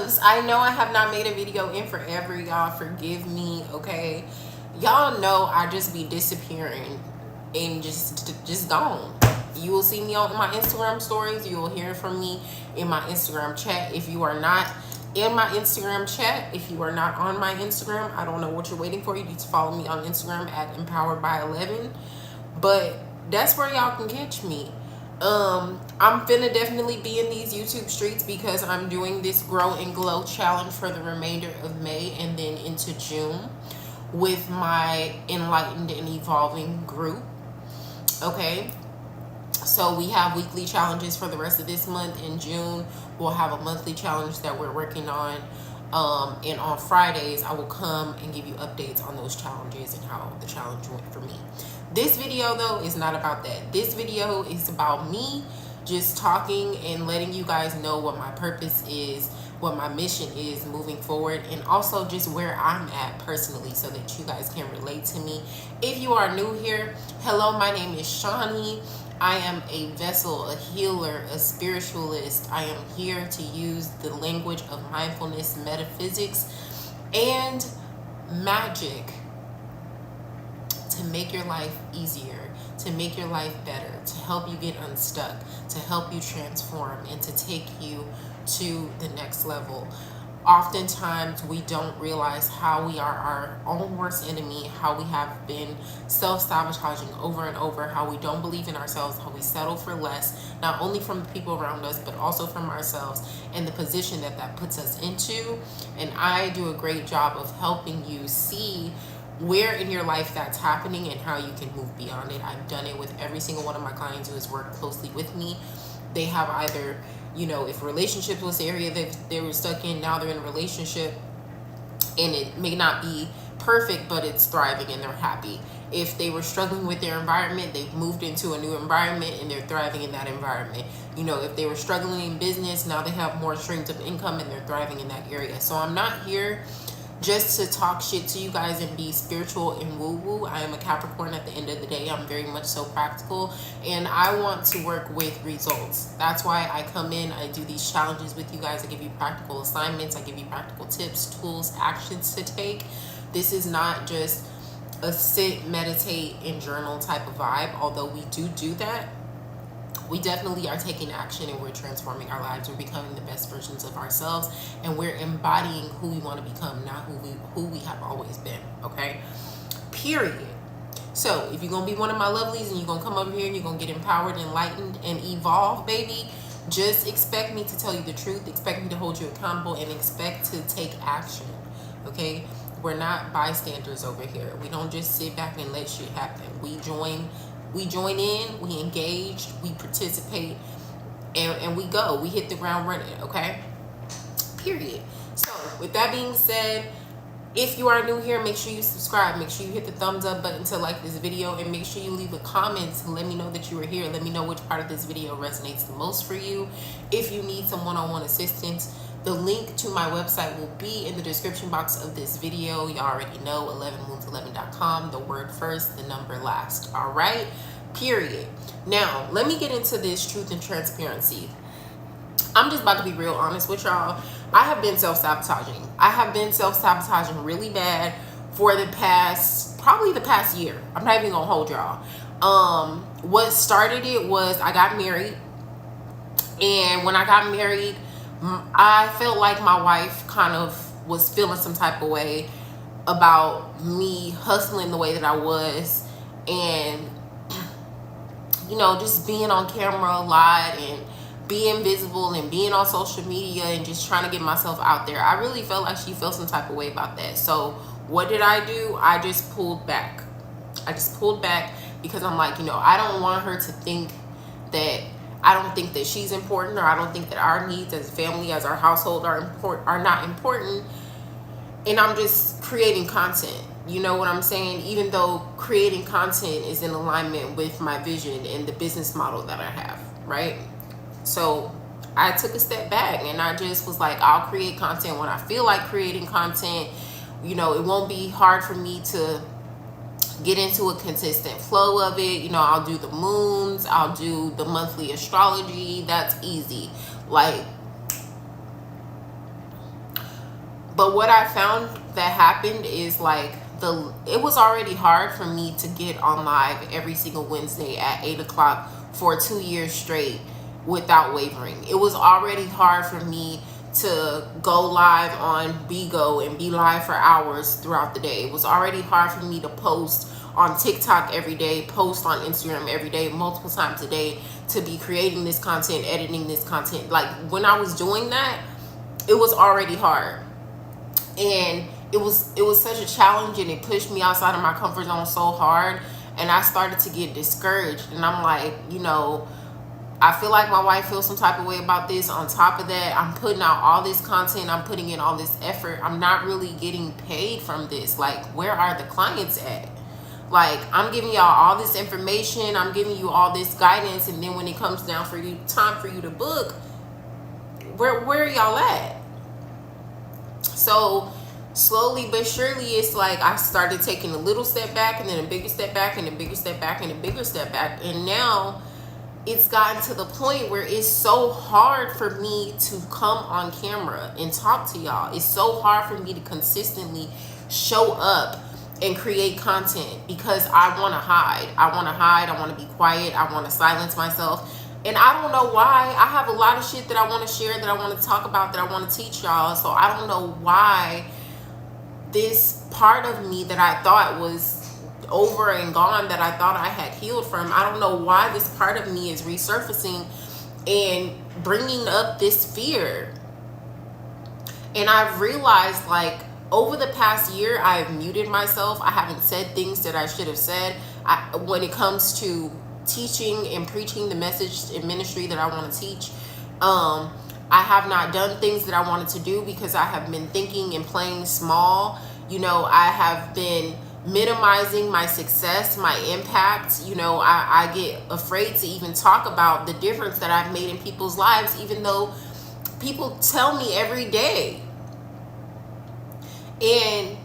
loves, I know I have not made a video in forever, y'all. Forgive me, okay? Y'all know I just be disappearing and just gone. You will see me on my Instagram stories. You will hear from me in my Instagram chat. If you are not in my Instagram chat, if you are not on my Instagram, I don't know what you're waiting for. You need to follow me on Instagram at empoweredby11. But that's where y'all can catch me. I'm finna definitely be in these YouTube streets because I'm doing this Grow and Glow challenge for the remainder of May and then into June with my Enlightened and Evolving group. Okay, so we have weekly challenges for the rest of this month. In June, we'll have a monthly challenge that we're working on. And on Fridays, I will come and give you updates on those challenges and how the challenge went for me. This video, though, is not about that. This video is about me just talking and letting you guys know what my purpose is, what my mission is moving forward, and also just where I'm at personally so that you guys can relate to me. If you are new here, hello, my name is Shawnee. I am a vessel, a healer, a spiritualist. I am here to use the language of mindfulness, metaphysics, and magic to make your life easier, to make your life better, to help you get unstuck, to help you transform, and to take you to the next level. Oftentimes we don't realize how we are our own worst enemy, how we have been self-sabotaging over and over, how we don't believe in ourselves, how we settle for less, not only from the people around us, but also from ourselves and the position that that puts us into. And I do a great job of helping you see where in your life that's happening and how you can move beyond it. I've done it with every single one of my clients who has worked closely with me. They have either, you know, if relationships was the area that they were stuck in, now they're in a relationship and it may not be perfect, but it's thriving and they're happy. If they were struggling with their environment, they've moved into a new environment and they're thriving in that environment. You know, if they were struggling in business, now they have more streams of income and they're thriving in that area. So I'm not here just to talk shit to you guys and be spiritual and woo-woo. I am a Capricorn at the end of the day. I'm very much so practical and I want to work with results. That's why I come in, I do these challenges with you guys. I give you practical assignments. I give you practical tips, tools, actions to take. This is not just a sit, meditate, and journal type of vibe, although we do that. We definitely are taking action and we're transforming our lives. We're becoming the best versions of ourselves and we're embodying who we want to become, not who we have always been, okay? Period. So if you're going to be one of my lovelies and you're going to come over here and you're going to get empowered, enlightened, and evolve, baby, just expect me to tell you the truth, expect me to hold you accountable, and expect to take action, okay? We're not bystanders over here. We don't just sit back and let shit happen. We join in, we engage, we participate, and we go. We hit the ground running, okay? Period. So, with that being said, if you are new here, make sure you subscribe. Make sure you hit the thumbs up button to like this video, and make sure you leave a comment to let me know that you are here. Let me know which part of this video resonates the most for you. If you need some one-on-one assistance, the link to my website will be in the description box of this video. You already know, 11moons11.com, the word first, the number last. All right, period. Now, let me get into this truth and transparency. I'm just about to be real honest with y'all. I have been self-sabotaging. I have been self-sabotaging really bad for probably the past year. I'm not even gonna hold y'all. What started it was I got married. And when I got married, I felt like my wife kind of was feeling some type of way about me hustling the way that I was, and you know, just being on camera a lot and being visible and being on social media and just trying to get myself out there. I really felt like she felt some type of way about that. So what did I do? I just pulled back. Because I'm like, you know, I don't want her to think that I don't think that she's important, or I don't think that our needs as a family, as our household are not important. And I'm just creating content. You know what I'm saying? Even though creating content is in alignment with my vision and the business model that I have, right? So I took a step back and I just was like, I'll create content when I feel like creating content. You know, it won't be hard for me to get into a consistent flow of it. You know, I'll do the moons, I'll do the monthly astrology. That's easy. Like, But what I found that happened is like it was already hard for me to get on live every single Wednesday at 8 o'clock for 2 years straight without wavering. It was already hard for me to go live on Bigo and be live for hours throughout the day. It was already hard for me to post on TikTok every day, post on Instagram every day, multiple times a day, to be creating this content, editing this content. Like when I was doing that, it was already hard. And it was such a challenge, and it pushed me outside of my comfort zone so hard, and I started to get discouraged. And I'm like, I feel like my wife feels some type of way about this. On top of that, I'm putting out all this content, I'm putting in all this effort, I'm not really getting paid from this. Like, where are the clients at? Like, I'm giving y'all all this information, I'm giving you all this guidance, and then when it comes down for you, time for you to book, where are y'all at? So slowly but surely, it's like I started taking a little step back, and then a bigger step back, and a bigger step back, and a bigger step back. And now it's gotten to the point where it's so hard for me to come on camera and talk to y'all. It's so hard for me to consistently show up and create content, because I want to hide. I want to be quiet. I want to silence myself. And I don't know why. I have a lot of shit that I want to share, that I want to talk about, that I want to teach y'all. So I don't know why this part of me that I thought was over and gone, that I thought I had healed from, I don't know why this part of me is resurfacing and bringing up this fear. And I've realized, like, over the past year, I have muted myself. I haven't said things that I should have said. When it comes to teaching and preaching the message and ministry that I want to teach, I have not done things that I wanted to do because I have been thinking and playing small. I have been minimizing my success, my impact. I get afraid to even talk about the difference that I've made in people's lives, even though people tell me every day. And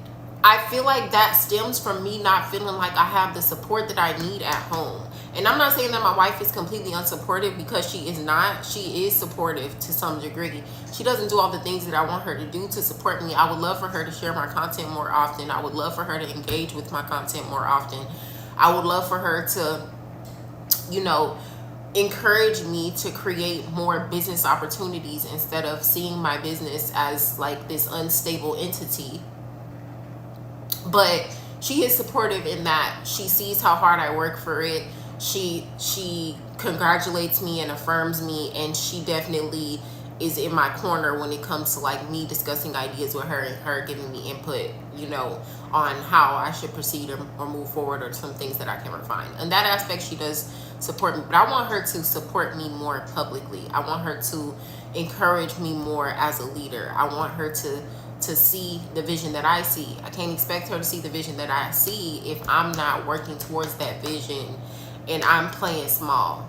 I feel like that stems from me not feeling like I have the support that I need at home. And I'm not saying that my wife is completely unsupportive, because she is not. She is supportive to some degree. She doesn't do all the things that I want her to do to support me. I would love for her to share my content more often. I would love for her to engage with my content more often. I would love for her to, encourage me to create more business opportunities, instead of seeing my business as like this unstable entity. But she is supportive in that she sees how hard I work for it. She congratulates me and affirms me, and she definitely is in my corner when it comes to like me discussing ideas with her, and her giving me input, on how I should proceed or move forward, or some things that I can refine. In that aspect, she does support me, but I want her to support me more publicly. I want her to encourage me more as a leader. I want her to see the vision that I see. I can't expect her to see the vision that I see if I'm not working towards that vision and I'm playing small,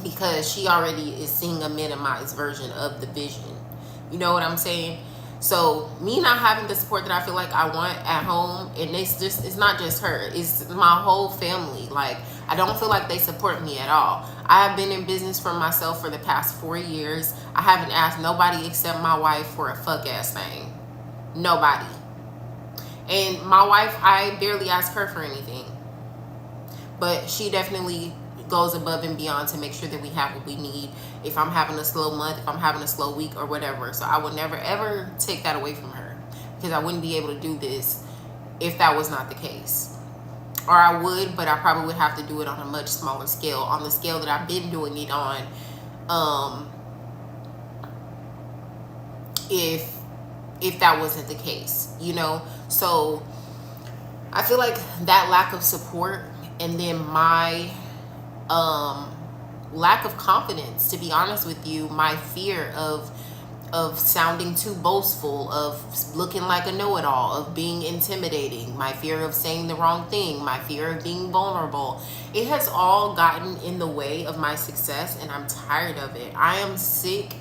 because she already is seeing a minimized version of the vision. You know what I'm saying? So me not having the support that I feel like I want at home, and it's not just her, it's my whole family. Like, I don't feel like they support me at all. I have been in business for myself for the past 4 years. I haven't asked nobody except my wife for a fuck ass thing. Nobody. And my wife, I barely ask her for anything. But she definitely goes above and beyond to make sure that we have what we need. If I'm having a slow month, if I'm having a slow week or whatever. So I would never ever take that away from her, because I wouldn't be able to do this if that was not the case. Or I would, but I probably would have to do it on a much smaller scale, on the scale that I've been doing it on. If that wasn't the case, So I feel like that lack of support, and then my lack of confidence, to be honest with you, my fear of sounding too boastful, of looking like a know-it-all, of being intimidating, my fear of saying the wrong thing, my fear of being vulnerable, it has all gotten in the way of my success, and I'm tired of it. I am sick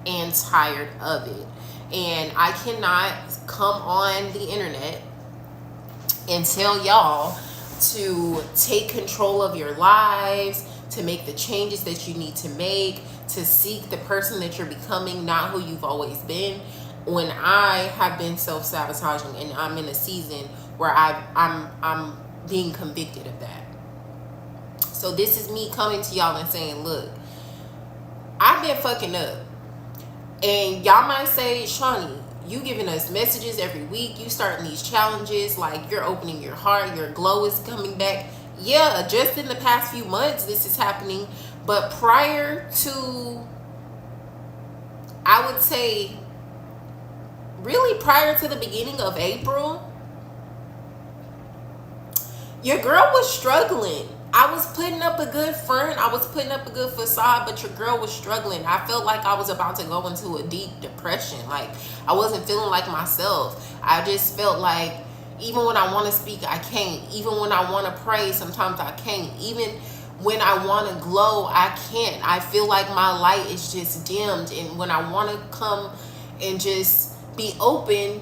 and tired of it. And I cannot come on the internet and tell y'all to take control of your lives, to make the changes that you need to make, to seek the person that you're becoming, not who you've always been, when I have been self-sabotaging and I'm in a season where I'm being convicted of that. So this is me coming to y'all and saying, look, I've been fucking up. And y'all might say, Shawnee, you giving us messages every week, you starting these challenges, like you're opening your heart, your glow is coming back. Yeah, just in the past few months this is happening, but prior to, I would say, really prior to the beginning of April, your girl was struggling. I was putting up a good front, I was putting up a good facade, but your girl was struggling. I felt like I was about to go into a deep depression. Like, I wasn't feeling like myself. I just felt like even when I want to speak, I can't. Even when I want to pray, sometimes I can't. Even when I want to glow, I can't. I feel like my light is just dimmed. And when I want to come and just be open,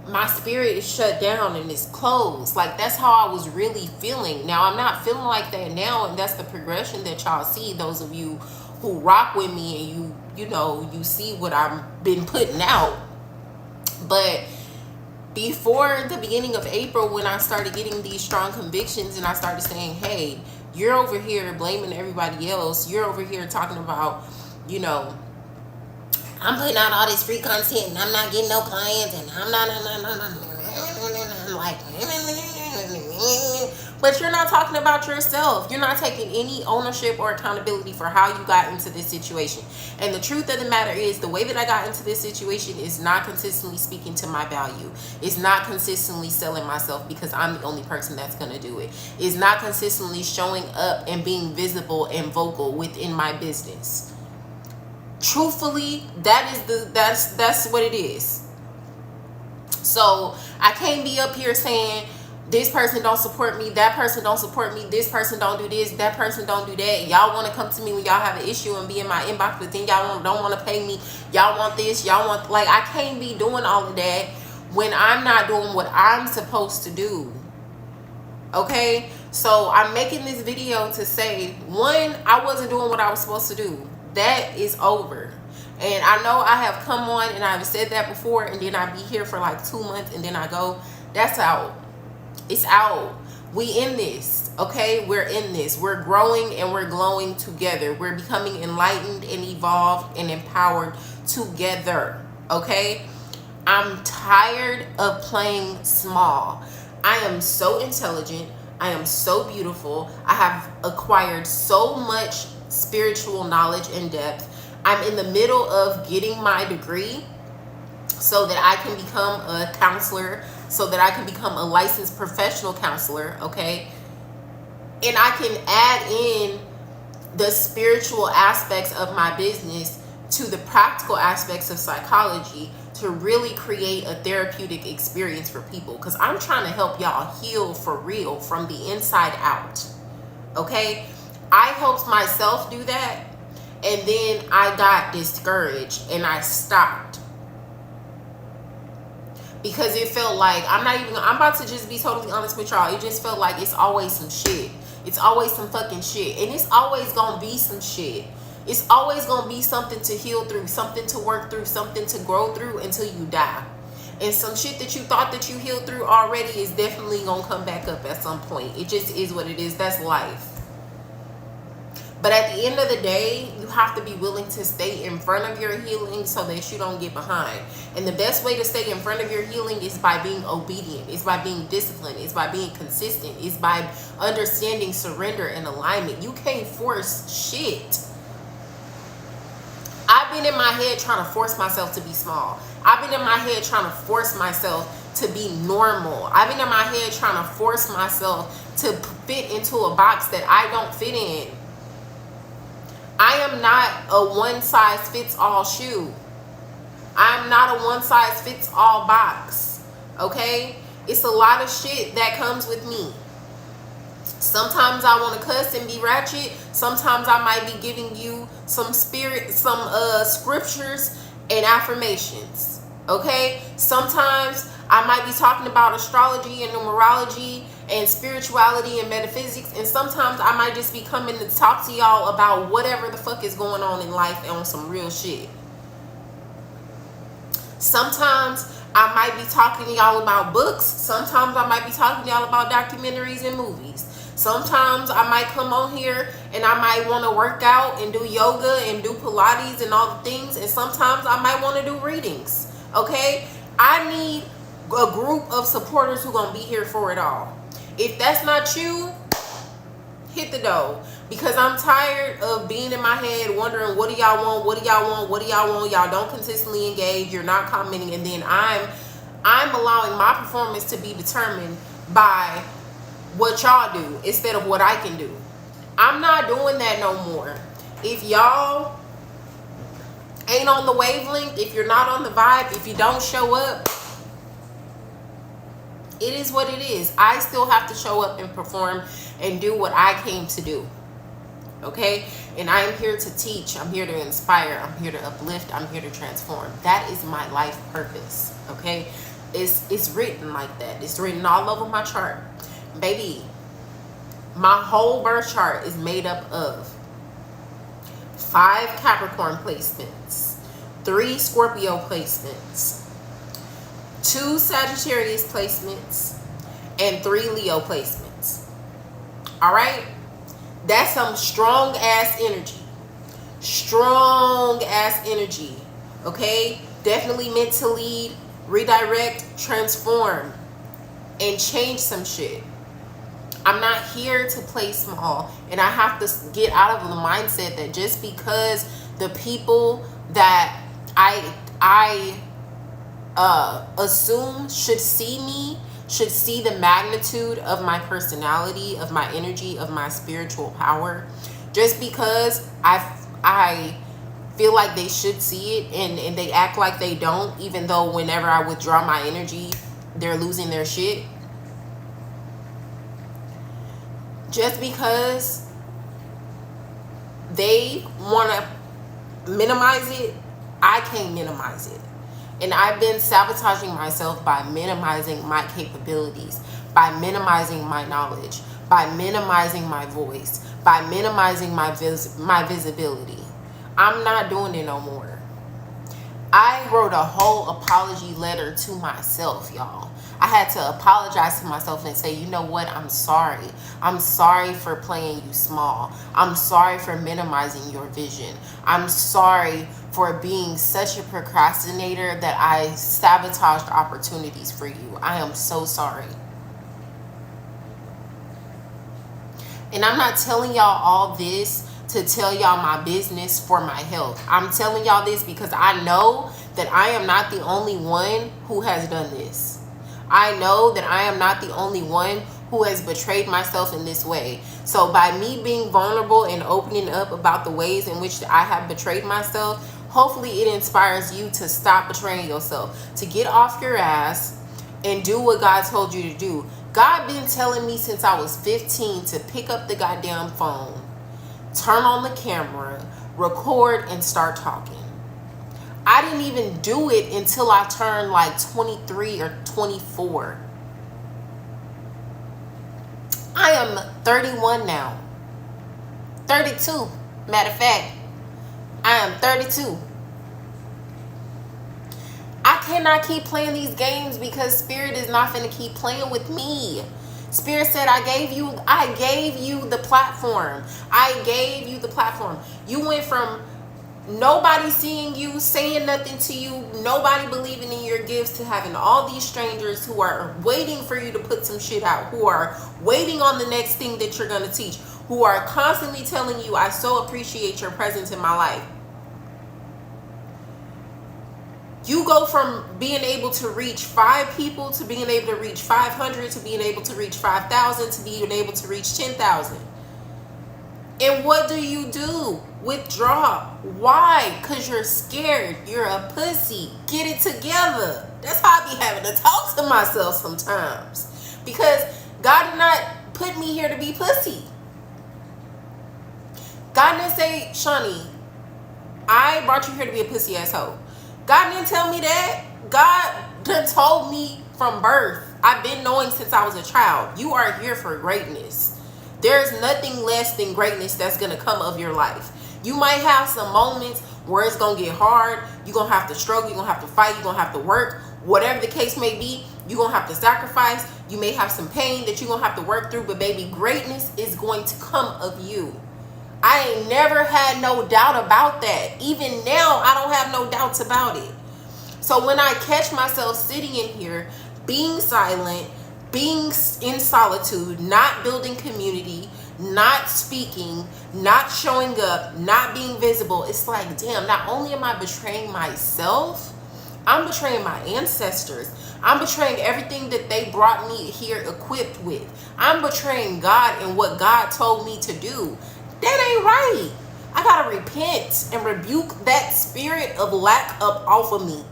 my spirit is shut down and it's closed. Like, that's how I was really feeling. Now, I'm not feeling like that now, and that's the progression that y'all see, those of you who rock with me, and you know, you see what I've been putting out. But before the beginning of April, when I started getting these strong convictions and I started saying, hey, you're over here blaming everybody else, you're over here talking about, you know, I'm putting out all this free content and I'm not getting no clients and I'm not like, but you're not talking about yourself. You're not taking any ownership or accountability for how you got into this situation. And the truth of the matter is, the way that I got into this situation is not consistently speaking to my value. It's not consistently selling myself because I'm the only person that's going to do it. It's not consistently showing up and being visible and vocal within my business. Truthfully, that's what it is. So I can't be up here saying this person don't support me, that person don't support me, this person don't do this, that person don't do that. Y'all want to come to me when y'all have an issue and be in my inbox, but then y'all don't want to pay me. Y'all want this, y'all want, like, I can't be doing all of that when I'm not doing what I'm supposed to do. Okay, so I'm making this video to say, one, I wasn't doing what I was supposed to do. That is over. And I know I have come on and I've said that before, and then I be here for like 2 months and then I go. That's out. It's out. We in this. Okay, we're in this. We're growing and we're glowing together. We're becoming enlightened and evolved and empowered together. Okay, I'm tired of playing small. I am so intelligent. I am so beautiful. I have acquired so much spiritual knowledge and depth. I'm in the middle of getting my degree so that I can become a counselor, so that I can become a licensed professional counselor, okay? And I can add in the spiritual aspects of my business to the practical aspects of psychology to really create a therapeutic experience for people, because I'm trying to help y'all heal for real from the inside out, okay? I helped myself do that, and then I got discouraged and I stopped because it felt like, I'm about to just be totally honest with y'all, it just felt like it's always some shit. It's always some fucking shit, and it's always gonna be some shit. It's always gonna be something to heal through, something to work through, something to grow through until you die. And some shit that you thought that you healed through already is definitely gonna come back up at some point. It just is what it is. That's life. But at the end of the day, you have to be willing to stay in front of your healing so that you don't get behind. And the best way to stay in front of your healing is by being obedient. It's by being disciplined. It's by being consistent. It's by understanding surrender and alignment. You can't force shit. I've been in my head trying to force myself to be small. I've been in my head trying to force myself to be normal. I've been in my head trying to force myself to fit into a box that I don't fit in. I am not a one-size-fits-all shoe. I'm not a one-size-fits-all box. Okay? It's a lot of shit that comes with me. Sometimes I want to cuss and be ratchet. Sometimes I might be giving you some scriptures and affirmations. Okay? Sometimes I might be talking about astrology and numerology and spirituality and metaphysics, and sometimes I might just be coming to talk to y'all about whatever the fuck is going on in life and on some real shit. Sometimes I might be talking to y'all about books. Sometimes I might be talking to y'all about documentaries and movies. Sometimes I might come on here and I might want to work out and do yoga and do Pilates and all the things. And sometimes I might want to do readings. Okay? I need a group of supporters who going to be here for it all. If that's not you, hit the door. Because I'm tired of being in my head wondering, what do y'all want? What do y'all want? What do y'all want? Y'all don't consistently engage. You're not commenting. And then I'm allowing my performance to be determined by what y'all do instead of what I can do. I'm not doing that no more. If y'all ain't on the wavelength, if you're not on the vibe, if you don't show up, it is what it is. I still have to show up and perform and do what I came to do. Okay? And I am here to teach. I'm here to inspire. I'm here to uplift. I'm here to transform. That is my life purpose. Okay? It's written like that. It's written all over my chart. Baby, my whole birth chart is made up of 5 Capricorn placements, 3 Scorpio placements, 2 Sagittarius placements, and 3 Leo placements. All right? That's some strong ass energy. Strong ass energy. Okay? Definitely meant to lead, redirect, transform, and change some shit. I'm not here to play small. And I have to get out of the mindset that just because the people that I assume should see me, should see the magnitude of my personality, of my energy, of my spiritual power, just because I feel like they should see it and they act like they don't, even though whenever I withdraw my energy, they're losing their shit. Just because they want to minimize it, I can't minimize it. And I've been sabotaging myself by minimizing my capabilities, by minimizing my knowledge, by minimizing my voice, by minimizing my visibility. I'm not doing it no more. I wrote a whole apology letter to myself, y'all. I had to apologize to myself and say, you know what? I'm sorry. I'm sorry for playing you small. I'm sorry for minimizing your vision. I'm sorry for being such a procrastinator that I sabotaged opportunities for you. I am so sorry. And I'm not telling y'all all this to tell y'all my business for my health. I'm telling y'all this because I know that I am not the only one who has done this. I know that I am not the only one who has betrayed myself in this way. So by me being vulnerable and opening up about the ways in which I have betrayed myself, hopefully it inspires you to stop betraying yourself, to get off your ass and do what God told you to do. God been telling me since I was 15 to pick up the goddamn phone, turn on the camera, record, and start talking. I didn't even do it until I turned like 23 or 24. I am 31 now. 32. Matter of fact, I am 32. I cannot keep playing these games because Spirit is not going to keep playing with me. Spirit said, I gave you the platform. I gave you the platform. You went from nobody seeing you, saying nothing to you, nobody believing in your gifts, to having all these strangers who are waiting for you to put some shit out, who are waiting on the next thing that you're going to teach, who are constantly telling you, I so appreciate your presence in my life. You go from being able to reach 5 people to being able to reach 500 to being able to reach 5,000 to being able to reach 10,000. And what do? Withdraw. Why? Because you're scared. You're a pussy. Get it together. That's how I be having to talk to myself sometimes. Because God did not put me here to be pussy. God didn't say, Shawnee, I brought you here to be a pussy asshole. God didn't tell me that. God done told me from birth. I've been knowing since I was a child. You are here for greatness. There's nothing less than greatness that's going to come of your life. You might have some moments where it's gonna get hard. You're gonna have to struggle, you're gonna have to fight, you're gonna have to work, whatever the case may be. You're gonna have to sacrifice. You may have some pain that you're gonna have to work through, but baby, greatness is going to come of you. I ain't never had no doubt about that. Even now, I don't have no doubts about it. So when I catch myself sitting in here, being silent, being in solitude, not building community, not speaking, not showing up, not being visible, it's like, damn, not only am I betraying myself, I'm betraying my ancestors. I'm betraying everything that they brought me here equipped with. I'm betraying God and what God told me to do. That ain't right. I gotta repent and rebuke that spirit of lack up off of me.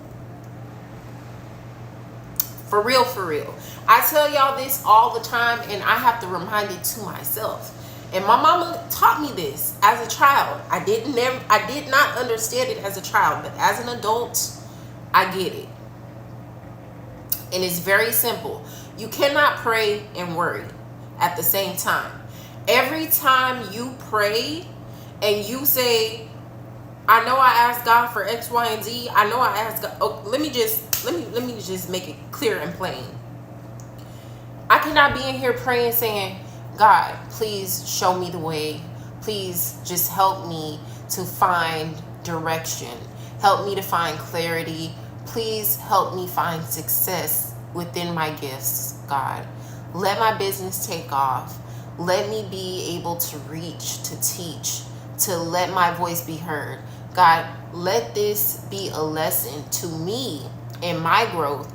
For real, for real. I tell y'all this all the time, and I have to remind it to myself. And my mama taught me this as a child. I did not understand it as a child, but as an adult, I get it. And it's very simple. You cannot pray and worry at the same time. Every time you pray and you say, I know I asked God for X, Y, and Z. I know I asked God. Oh, let me just make it clear and plain. I cannot be in here praying saying, God, please show me the way. Please just help me to find direction. Help me to find clarity. Please help me find success within my gifts, God. Let my business take off. Let me be able to reach, to teach, to let my voice be heard. God, let this be a lesson to me in my growth,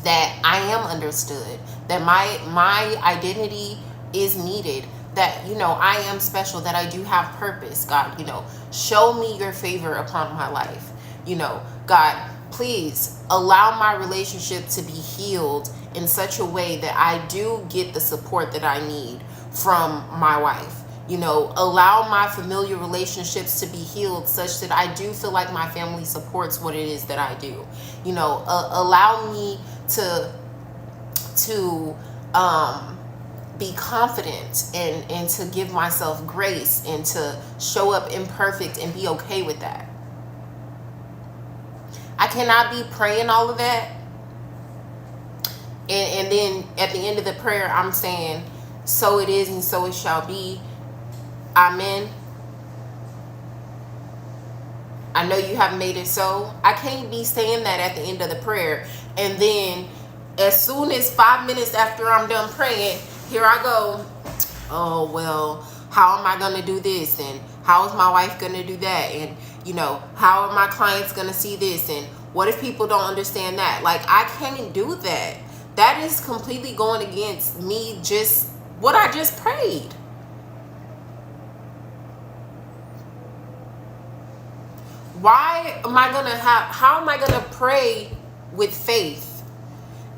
that I am understood, that my identity is needed, that, I am special, that I do have purpose. God, show me your favor upon my life. God, please allow my relationship to be healed in such a way that I do get the support that I need from my wife. Allow my familiar relationships to be healed such that I do feel like my family supports what it is that I do. Allow me to be confident and to give myself grace and to show up imperfect and be okay with that. I cannot be praying all of that and then at the end of the prayer I'm saying, so it is and so it shall be. Amen. I know you have made it so. I can't be saying that at the end of the prayer. And then as soon as 5 minutes after I'm done praying, here I go. Oh, well, how am I going to do this? And how is my wife going to do that? And, how are my clients going to see this? And what if people don't understand that? Like, I can't do that. That is completely going against me, just what I just prayed. How am I gonna pray with faith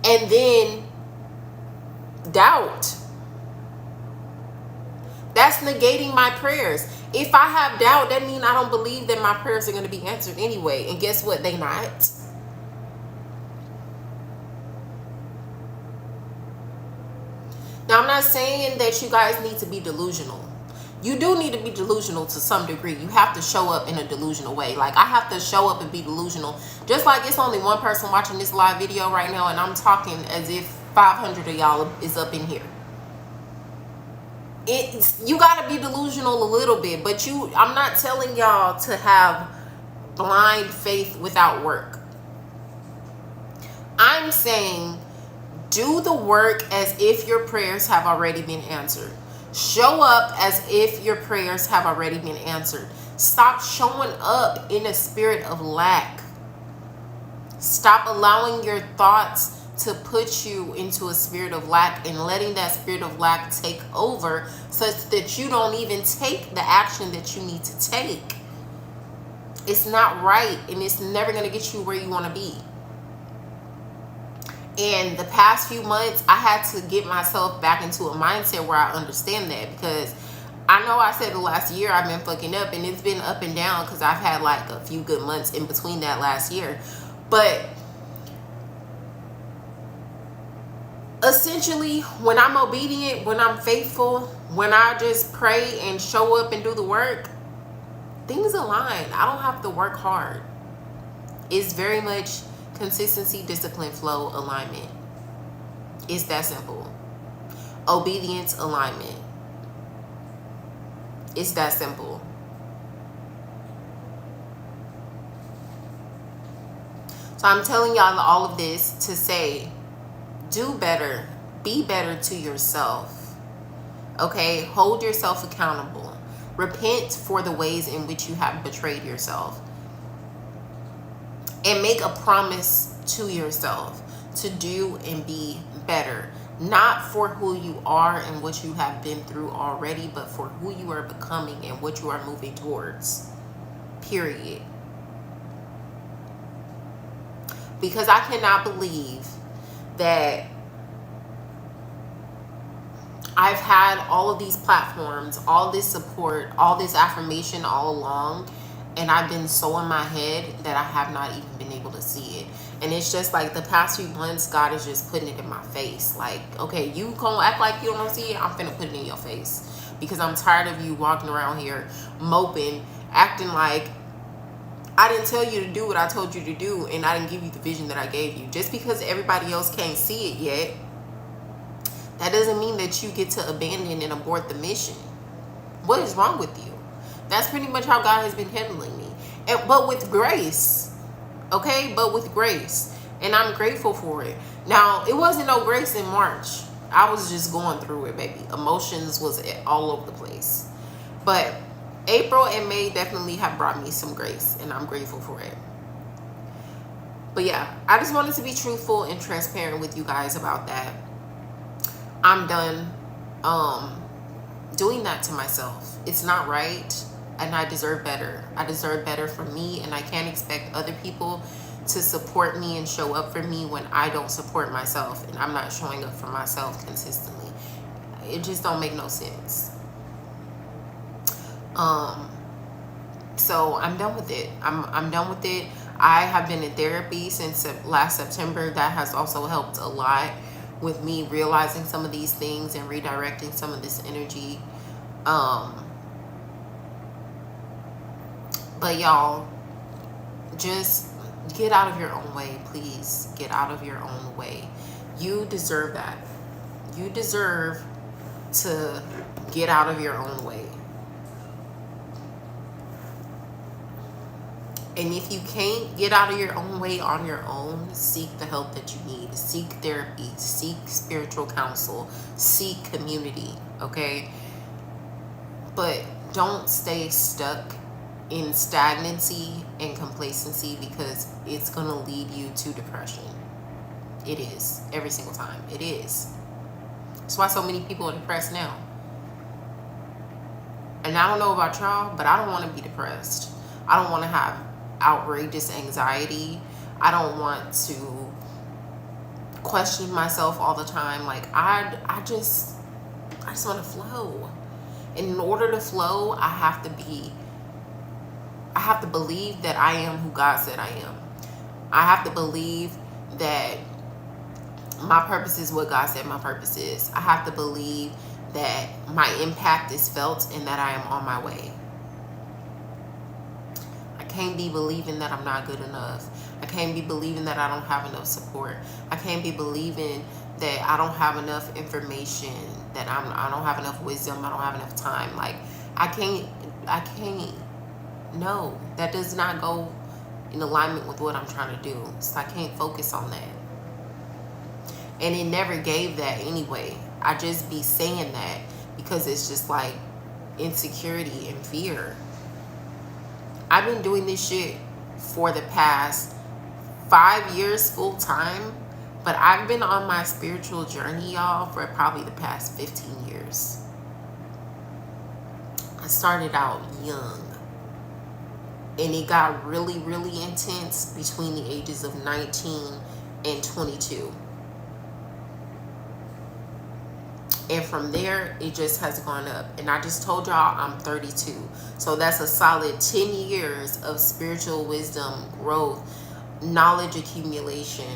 and then doubt? That's negating my prayers. If I have doubt, that means I don't believe that my prayers are going to be answered anyway. And guess what? They not. Now, I'm not saying that you guys need to be delusional. You do need to be delusional to some degree. You have to show up in a delusional way. Like, I have to show up and be delusional. Just like it's only one person watching this live video right now, and I'm talking as if 500 of y'all is up in here. You got to be delusional a little bit, but I'm not telling y'all to have blind faith without work. I'm saying do the work as if your prayers have already been answered. Show up as if your prayers have already been answered. Stop showing up in a spirit of lack. Stop allowing your thoughts to put you into a spirit of lack and letting that spirit of lack take over such that you don't even take the action that you need to take. It's not right, and it's never going to get you where you want to be. And the past few months, I had to get myself back into a mindset where I understand that, because I know I said the last year I've been fucking up, and it's been up and down because I've had like a few good months in between that last year. But essentially, when I'm obedient, when I'm faithful, when I just pray and show up and do the work, things align. I don't have to work hard. It's very much consistency, discipline, flow, alignment. It's that simple. Obedience, alignment. It's that simple. So I'm telling y'all all of this to say, do better. Be better to yourself. Okay? Hold yourself accountable. Repent for the ways in which you have betrayed yourself. And make a promise to yourself to do and be better. Not for who you are and what you have been through already, but for who you are becoming and what you are moving towards. Period. Because I cannot believe that I've had all of these platforms, all this support, all this affirmation all along, and I've been so in my head that I have not even been able to see it. And it's just like the past few months, God is just putting it in my face. Like, okay, you gonna act like you don't see it? I'm finna put it in your face. Because I'm tired of you walking around here moping, acting like I didn't tell you to do what I told you to do, and I didn't give you the vision that I gave you. Just because everybody else can't see it yet, that doesn't mean that you get to abandon and abort the mission. What is wrong with you? That's pretty much how God has been handling me. But with grace. Okay? But with grace. And I'm grateful for it. Now, it wasn't no grace in March. I was just going through it, baby. Emotions was all over the place. But April and May definitely have brought me some grace. And I'm grateful for it. But yeah, I just wanted to be truthful and transparent with you guys about that. I'm done doing that to myself. It's not right, and I deserve better. I deserve better for me, and I can't expect other people to support me and show up for me when I don't support myself and I'm not showing up for myself consistently. It just don't make no sense. So I'm done with it. I'm done with it. I have been in therapy since last September. That has also helped a lot with me realizing some of these things and redirecting some of this energy. But y'all, just get out of your own way, please. Get out of your own way. You deserve that. You deserve to get out of your own way. And if you can't get out of your own way on your own, seek the help that you need. Seek therapy. Seek spiritual counsel. Seek community, okay? But don't stay stuck in stagnancy and complacency, because it's going to lead you to depression. It is. Every single time. It is. That's why so many people are depressed now. And I don't know about y'all, but I don't want to be depressed. I don't want to have outrageous anxiety. I don't want to question myself all the time. Like I just want to flow. And in order to flow, I have to believe that I am who God said I am. I have to believe that my purpose is what God said my purpose is. I have to believe that my impact is felt and that I am on my way. I can't be believing that I'm not good enough. I can't be believing that I don't have enough support. I can't be believing that I don't have enough information, that I don't have enough wisdom, I don't have enough time. Like, I can't. No, that does not go in alignment with what I'm trying to do. So I can't focus on that. And it never gave that anyway. I just be saying that because it's just like insecurity and fear. I've been doing this shit for the past 5 years full time, but I've been on my spiritual journey, y'all, for probably the past 15 years. I started out young, and it got really, really intense between the ages of 19 and 22. And from there, it just has gone up. And I just told y'all I'm 32. So that's a solid 10 years of spiritual wisdom, growth, knowledge accumulation,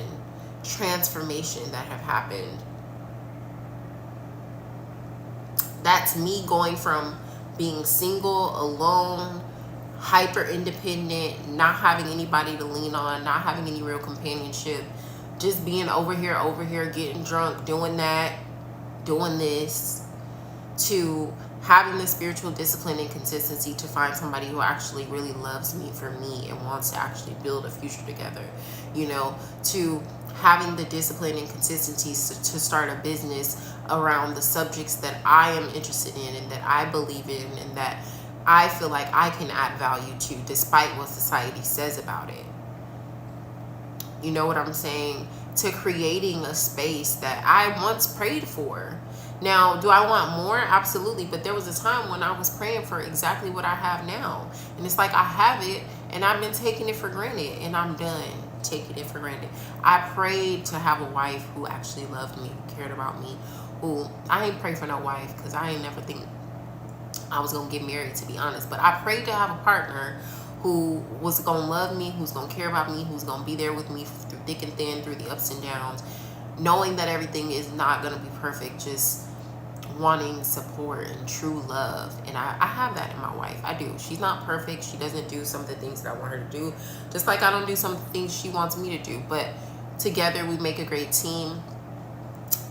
transformation that have happened. That's me going from being single, alone, hyper independent, not having anybody to lean on, not having any real companionship, just being over here, getting drunk, doing that, doing this, to having the spiritual discipline and consistency to find somebody who actually really loves me for me and wants to actually build a future together, you know, to having the discipline and consistency to start a business around the subjects that I am interested in and that I believe in and that I feel like I can add value to despite what society says about it. You know what I'm saying? To creating a space that I once prayed for. Now, do I want more? Absolutely. But there was a time when I was praying for exactly what I have now. And it's like I have it and I've been taking it for granted, and I'm done taking it for granted. I prayed to have a wife who actually loved me, who cared about me, who, I ain't pray for no wife because I ain't never think I was going to get married, to be honest. But I prayed to have a partner who was going to love me, who's going to care about me, who's going to be there with me through thick and thin, through the ups and downs, knowing that everything is not going to be perfect, just wanting support and true love. And I have that in my wife. I do. She's not perfect. She doesn't do some of the things that I want her to do, just like I don't do some things she wants me to do. But together we make a great team.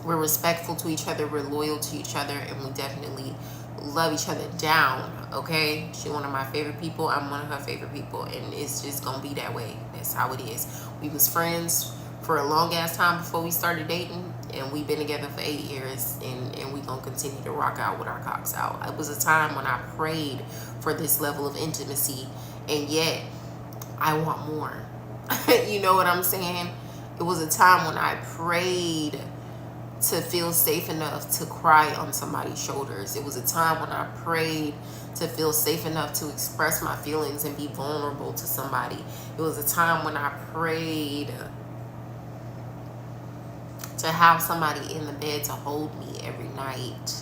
We're respectful to each other. We're loyal to each other. And we definitely love each other down. Okay, she's one of my favorite people. I'm one of her favorite people, and it's just gonna be that way. That's how it is. We was friends for a long ass time before we started dating, and we've been together for 8 years, and we gonna continue to rock out with our cocks out. It was a time when I prayed for this level of intimacy, and yet I want more. You know what I'm saying? It was a time when I prayed to feel safe enough to cry on somebody's shoulders. It was a time when I prayed to feel safe enough to express my feelings and be vulnerable to somebody. It was a time when I prayed to have somebody in the bed to hold me every night.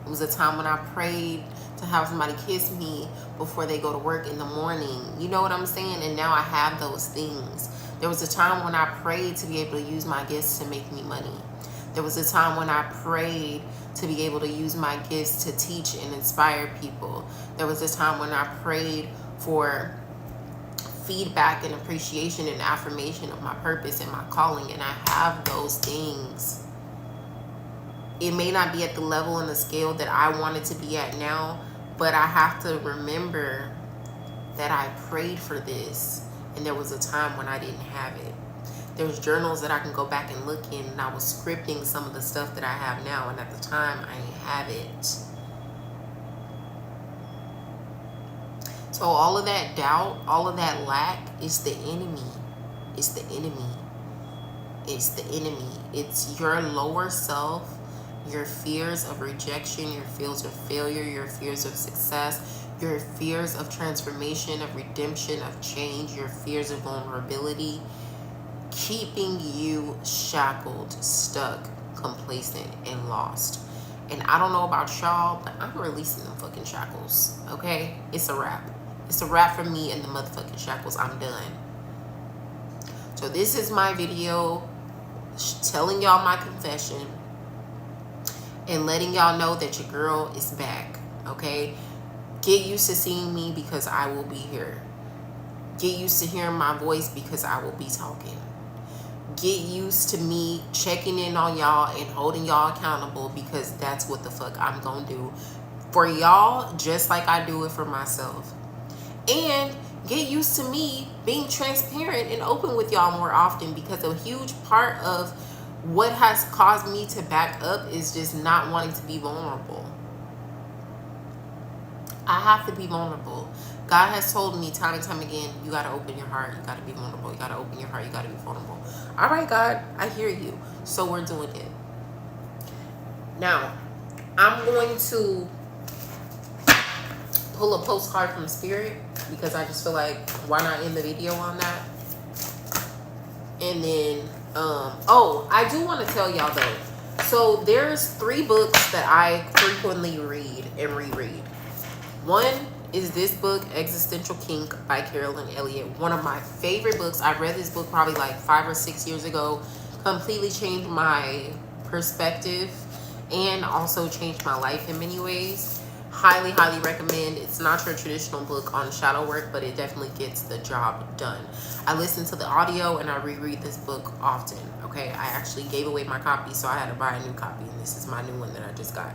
It was a time when I prayed to have somebody kiss me before they go to work in the morning. You know what I'm saying? And now I have those things. There was a time when I prayed to be able to use my gifts to make me money. There was a time when I prayed to be able to use my gifts to teach and inspire people. There was a time when I prayed for feedback and appreciation and affirmation of my purpose and my calling, and I have those things. It may not be at the level and the scale that I want it to be at now, but I have to remember that I prayed for this, and there was a time when I didn't have it. There's journals that I can go back and look in, and I was scripting some of the stuff that I have now, and at the time I didn't have it. So all of that doubt, all of that lack is the enemy. It's the enemy. It's the enemy. It's your lower self, your fears of rejection, your fears of failure, your fears of success, your fears of transformation, of redemption, of change, your fears of vulnerability, keeping you shackled, stuck, complacent, and lost. And I don't know about y'all, but I'm releasing them fucking shackles, okay? It's a wrap. It's a wrap for me and the motherfucking shackles. I'm done. So this is my video telling y'all my confession and letting y'all know that your girl is back, okay? Get used to seeing me because I will be here. Get used to hearing my voice because I will be talking. Get used to me checking in on y'all and holding y'all accountable because that's what the fuck I'm gonna do for y'all, just like I do it for myself. And get used to me being transparent and open with y'all more often, because a huge part of what has caused me to back up is just not wanting to be vulnerable. I have to be vulnerable. God has told me time and time again, you got to open your heart. You got to be vulnerable. You got to open your heart. You got to be vulnerable. All right, God, I hear you. So we're doing it. Now, I'm going to pull a postcard from Spirit because I just feel like, why not end the video on that? And then, oh, I do want to tell y'all though. So there's 3 books that I frequently read and reread. One is this book, Existential Kink by Carolyn Elliott. One of my favorite books. I read this book probably like 5 or 6 years ago. Completely changed my perspective and also changed my life in many ways. Highly, highly recommend. It's not your traditional book on shadow work, but it definitely gets the job done. I listen to the audio and I reread this book often. Okay, I actually gave away my copy, so I had to buy a new copy, and this is my new one that I just got.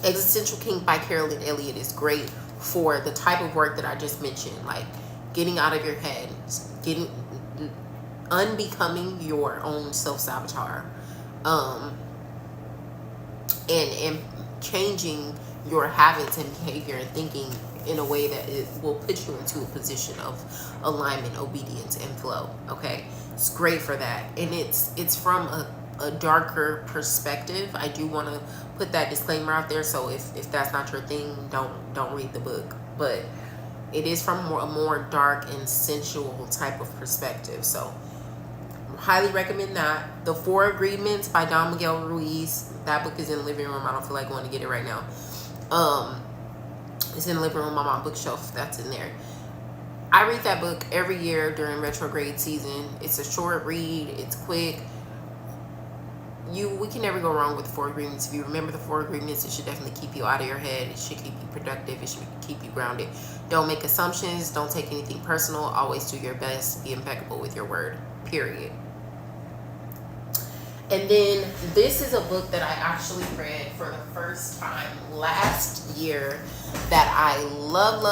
Existential King by Carolyn Elliott is great for the type of work that I just mentioned, like getting out of your head, getting unbecoming your own self-saboteur, and changing your habits and behavior and thinking in a way that it will put you into a position of alignment, obedience, and flow. Okay, it's great for that, and it's from a darker perspective. I do want to put that disclaimer out there, so if that's not your thing, don't read the book. But it is from a more dark and sensual type of perspective, so highly recommend that. The Four Agreements by Don Miguel Ruiz. That book is in the living room. I don't feel like going to get it right now. It's in the living room on my bookshelf. That's in there. I read that book every year during retrograde season. It's a short read. It's quick. We can never go wrong with the Four Agreements. If you remember the Four Agreements, it should definitely keep you out of your head. It should keep you productive. It should keep you grounded. Don't make assumptions. Don't take anything personal. Always do your best. Be impeccable with your word. Period. And then this is a book that I actually read for the first time last year that I love.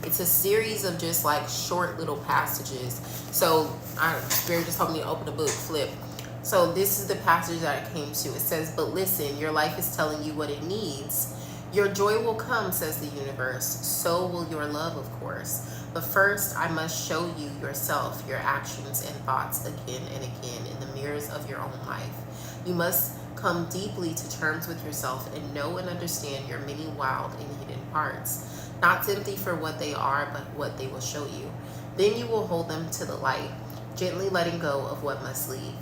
It's a series of just like short little passages. So Spirit just told me to open the book, flip. So this is the passage that I came to. It says, "But listen, your life is telling you what it needs. Your joy will come, says the universe. So will your love, of course. But first, I must show you yourself, your actions and thoughts again and again in the mirrors of your own life. You must come deeply to terms with yourself and know and understand your many wild and hidden parts, not simply for what they are, but what they will show you. Then you will hold them to the light, gently letting go of what must leave.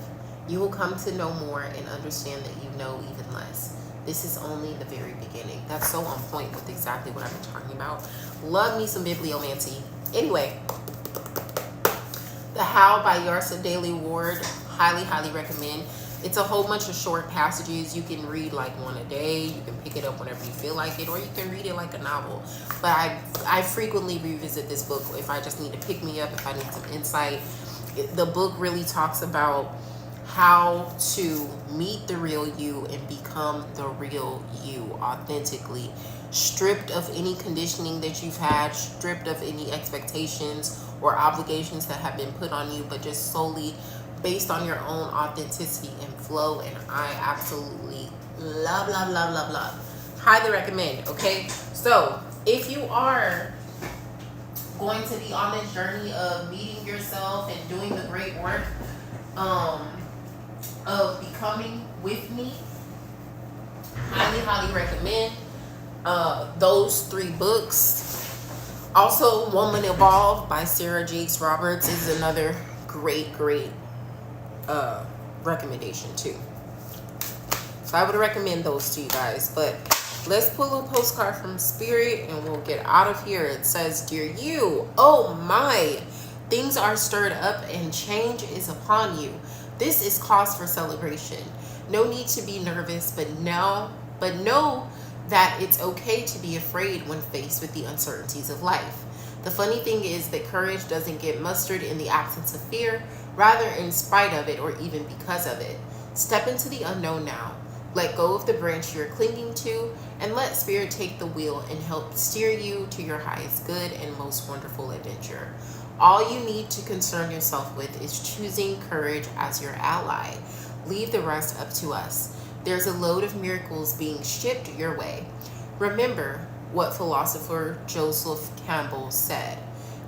You will come to know more and understand that you know even less. This is only the very beginning." That's so on point with exactly what I've been talking about. Love me some bibliomancy. Anyway, The How by Yarsa Daly Ward. Highly recommend. It's a whole bunch of short passages. You can read like one a day. You can pick it up whenever you feel like it, or you can read it like a novel. But I frequently revisit this book if I just need to pick me up, if I need some insight. The book really talks about how to meet the real you and become the real you authentically, stripped of any conditioning that you've had, stripped of any expectations or obligations that have been put on you, but just solely based on your own authenticity and flow. And I absolutely love. Highly recommend. Okay, so if you are going to be on this journey of meeting yourself and doing the great work of becoming with me, highly recommend those 3 books. Also, Woman Evolved by Sarah Jakes Roberts is another great recommendation too. So I would recommend those to you guys. But let's pull a postcard from Spirit and we'll get out of here. It says, "Dear you, oh my, things are stirred up and change is upon you. This is cause for celebration. No need to be nervous, but know that it's okay to be afraid when faced with the uncertainties of life. The funny thing is that courage doesn't get mustered in the absence of fear, rather in spite of it or even because of it. Step into the unknown now. Let go of the branch you're clinging to and let Spirit take the wheel and help steer you to your highest good and most wonderful adventure. All you need to concern yourself with is choosing courage as your ally. Leave the rest up to us. There's a load of miracles being shipped your way. Remember what philosopher Joseph Campbell said.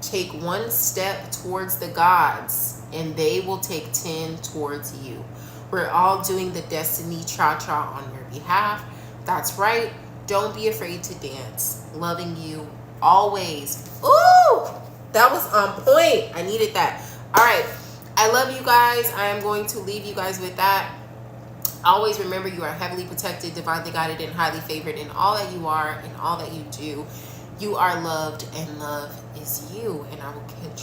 Take 1 step towards the gods and they will take 10 towards you. We're all doing the destiny cha-cha on your behalf. That's right. Don't be afraid to dance. Loving you always." Ooh, that was on point. I needed that. All right. I love you guys. I am going to leave you guys with that. Always remember, you are heavily protected, divinely guided, and highly favored in all that you are and all that you do. You are loved, and love is you. And I will catch y'all.